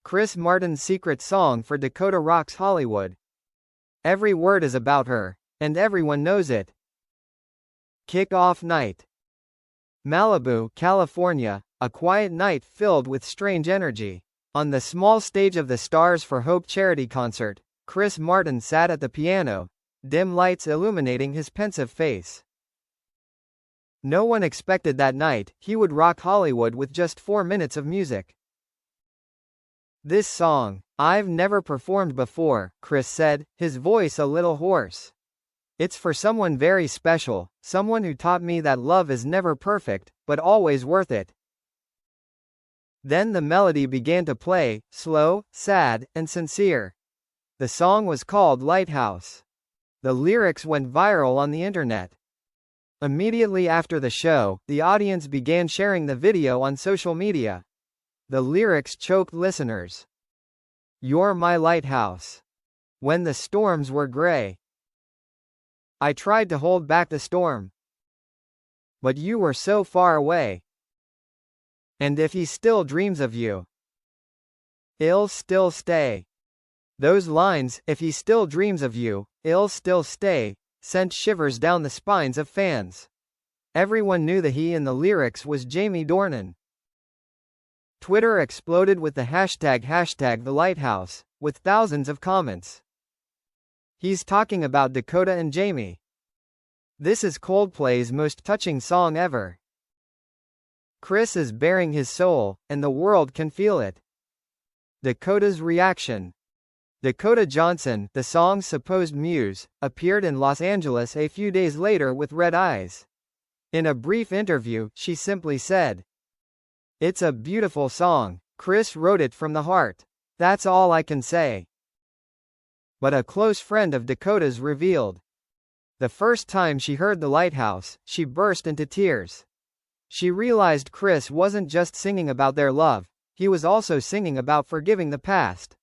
Chris Martin's secret song for Dakota rocks Hollywood. Every word is about her, and everyone knows it. Kick-off night. Malibu, California, a quiet night filled with strange energy. On the small stage of the Stars for Hope charity concert, Chris Martin sat at the piano, dim lights illuminating his pensive face. No one expected that night he would rock Hollywood with just 4 minutes of music. "This song, I've never performed before," Chris said, his voice a little hoarse. "It's for someone very special, someone who taught me that love is never perfect, but always worth it." Then the melody began to play, slow, sad, and sincere. The song was called Lighthouse. The lyrics went viral on the internet. Immediately after the show, the audience began sharing the video on social media. The lyrics choked listeners. "You're my lighthouse. When the storms were gray. I tried to hold back the storm. But you were so far away. And if he still dreams of you, he'll still stay." Those lines, "If he still dreams of you, he'll still stay," sent shivers down the spines of fans. Everyone knew the he in the lyrics was Jamie Dornan. Twitter exploded with the hashtag the Lighthouse, with thousands of comments. "He's talking about Dakota and Jamie. This is Coldplay's most touching song ever. Chris is bearing his soul, and the world can feel it." Dakota's reaction. Dakota Johnson, the song's supposed muse, appeared in Los Angeles a few days later with red eyes. In a brief interview, she simply said, "It's a beautiful song. Chris wrote it from the heart. That's all I can say." But a close friend of Dakota's revealed. The first time she heard The Lighthouse, she burst into tears. She realized Chris wasn't just singing about their love, he was also singing about forgiving the past.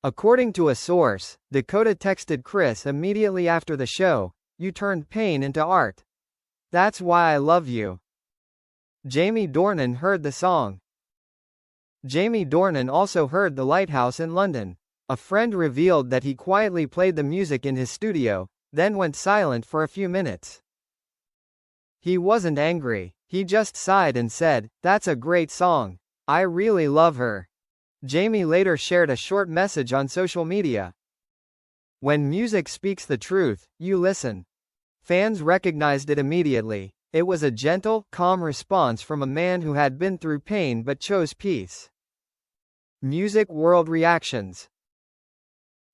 According to a source, Dakota texted Chris immediately after the show, "You turned pain into art. That's why I love you." Jamie Dornan heard the song. Jamie Dornan also heard The Lighthouse in London. A friend revealed that he quietly played the music in his studio, then went silent for a few minutes. He wasn't angry, he just sighed and said, "That's a great song. I really love her." Jamie later shared a short message on social media. "When music speaks the truth, you listen." Fans recognized it immediately. It was a gentle, calm response from a man who had been through pain but chose peace. Music world reactions.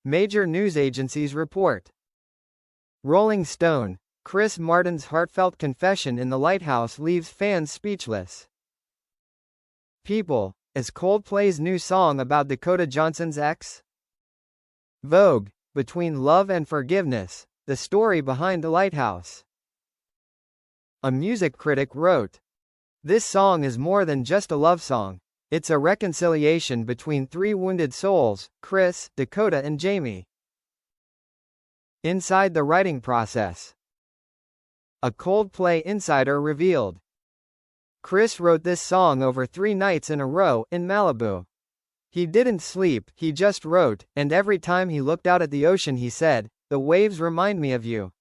Major news agencies report. Rolling Stone, Chris Martin's heartfelt confession in The Lighthouse leaves fans speechless. People, is Coldplay's new song about Dakota Johnson's ex? Vogue, between love and forgiveness, the story behind The Lighthouse. A music critic wrote, "This song is more than just a love song. It's a reconciliation between 3 wounded souls, Chris, Dakota and Jamie." Inside the writing process. A Coldplay insider revealed. Chris wrote this song over 3 nights in a row, in Malibu. He didn't sleep, he just wrote, and every time he looked out at the ocean he said, "The waves remind me of you."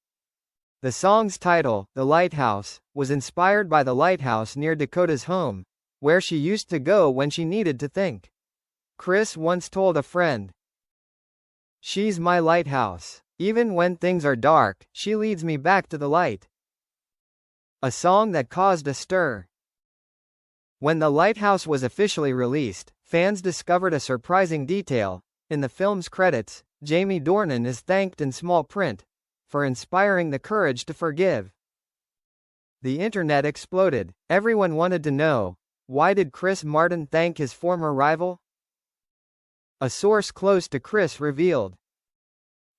The song's title, The Lighthouse, was inspired by the lighthouse near Dakota's home, where she used to go when she needed to think. Chris once told a friend, "She's my lighthouse. Even when things are dark, she leads me back to the light." A song that caused a stir. When The Lighthouse was officially released, fans discovered a surprising detail. In the film's credits, Jamie Dornan is thanked in small print for inspiring the courage to forgive. The internet exploded. Everyone wanted to know, why did Chris Martin thank his former rival? A source close to Chris revealed,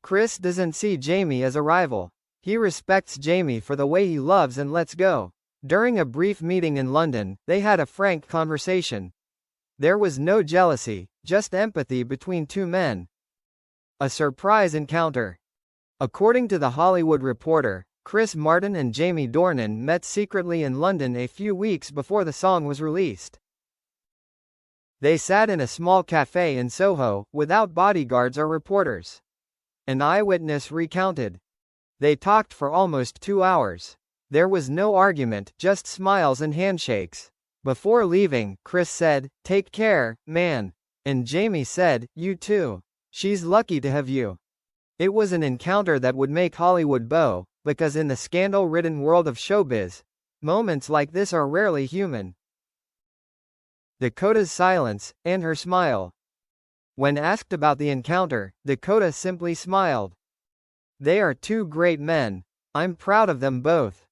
Chris doesn't see Jamie as a rival. He respects Jamie for the way he loves and lets go. During a brief meeting in London, they had a frank conversation. There was no jealousy, just empathy between 2 men. A surprise encounter. According to The Hollywood Reporter, Chris Martin and Jamie Dornan met secretly in London a few weeks before the song was released. They sat in a small cafe in Soho, without bodyguards or reporters. An eyewitness recounted. They talked for almost 2 hours. There was no argument, just smiles and handshakes. Before leaving, Chris said, "Take care, man." And Jamie said, "You too. She's lucky to have you." It was an encounter that would make Hollywood bow, because in the scandal-ridden world of showbiz, moments like this are rarely human. Dakota's silence, and her smile. When asked about the encounter, Dakota simply smiled. "They are two great men. I'm proud of them both."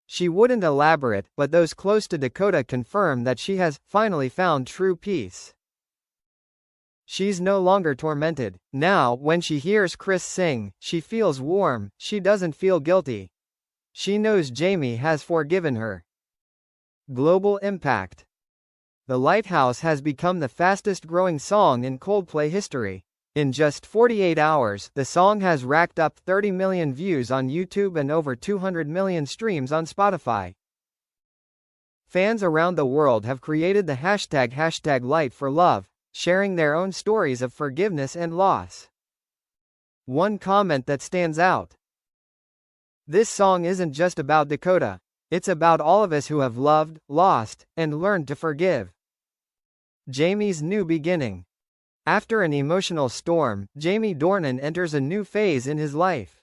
She wouldn't elaborate, but those close to Dakota confirm that she has finally found true peace. She's no longer tormented. Now, when she hears Chris sing, she feels warm, she doesn't feel guilty. She knows Jamie has forgiven her. Global impact. The Lighthouse has become the fastest-growing song in Coldplay history. In just 48 hours, the song has racked up 30 million views on YouTube and over 200 million streams on Spotify. Fans around the world have created the hashtag #LightForLove, sharing their own stories of forgiveness and loss. One comment that stands out. "This song isn't just about Dakota. It's about all of us who have loved, lost, and learned to forgive." Jamie's new beginning. After an emotional storm, Jamie Dornan enters a new phase in his life.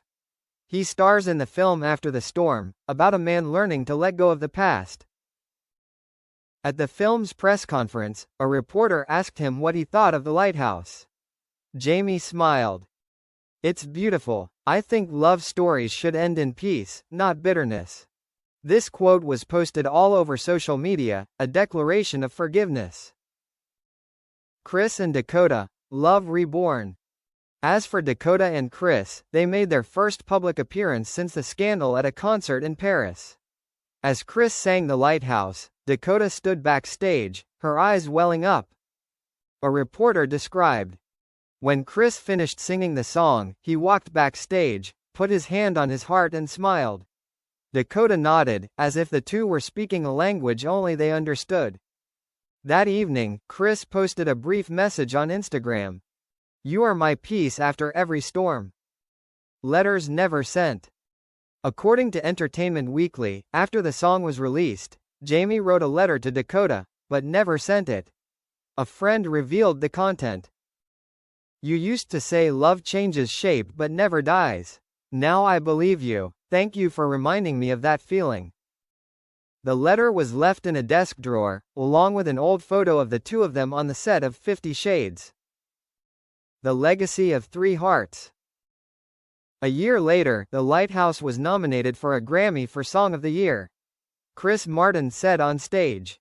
He stars in the film After the Storm, about a man learning to let go of the past. At the film's press conference, a reporter asked him what he thought of the Lighthouse. Jamie smiled. "It's beautiful. I think love stories should end in peace, not bitterness." This quote was posted all over social media, a declaration of forgiveness. Chris and Dakota, love reborn. As for Dakota and Chris, they made their first public appearance since the scandal at a concert in Paris. As Chris sang The Lighthouse, Dakota stood backstage, her eyes welling up. A reporter described. When Chris finished singing the song, he walked backstage, put his hand on his heart and smiled. Dakota nodded, as if the two were speaking a language only they understood. That evening, Chris posted a brief message on Instagram. "You are my peace after every storm." Letters never sent. According to Entertainment Weekly, after the song was released, Jamie wrote a letter to Dakota, but never sent it. A friend revealed the content. "You used to say love changes shape but never dies. Now I believe you. Thank you for reminding me of that feeling." The letter was left in a desk drawer, along with an old photo of the two of them on the set of 50 Shades. The legacy of Three Hearts. A year later, The Lighthouse was nominated for a Grammy for Song of the Year. Chris Martin said on stage,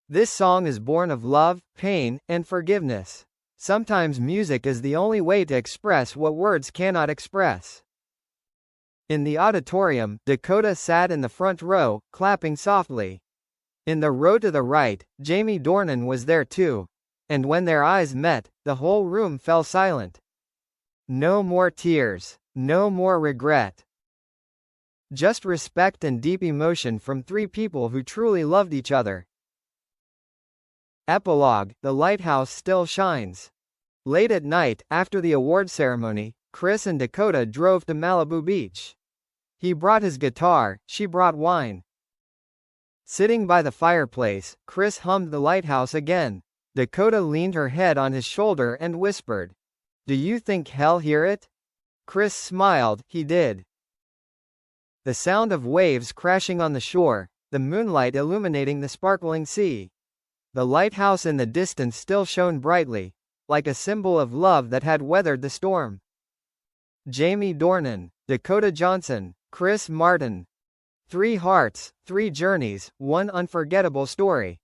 "This song is born of love, pain, and forgiveness. Sometimes music is the only way to express what words cannot express." In the auditorium, Dakota sat in the front row, clapping softly. In the row to the right, Jamie Dornan was there too. And when their eyes met, the whole room fell silent. No more tears. No more regret. Just respect and deep emotion from three people who truly loved each other. Epilogue: The Lighthouse still shines. Late at night, after the award ceremony, Chris and Dakota drove to Malibu Beach. He brought his guitar, she brought wine. Sitting by the fireplace, Chris hummed The Lighthouse again. Dakota leaned her head on his shoulder and whispered, "Do you think hell hear it?" Chris smiled, he did. The sound of waves crashing on the shore, the moonlight illuminating the sparkling sea. The lighthouse in the distance still shone brightly, like a symbol of love that had weathered the storm. Jamie Dornan, Dakota Johnson, Chris Martin. Three hearts, three journeys, one unforgettable story.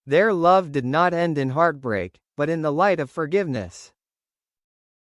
Their love did not end in heartbreak, but in the light of forgiveness.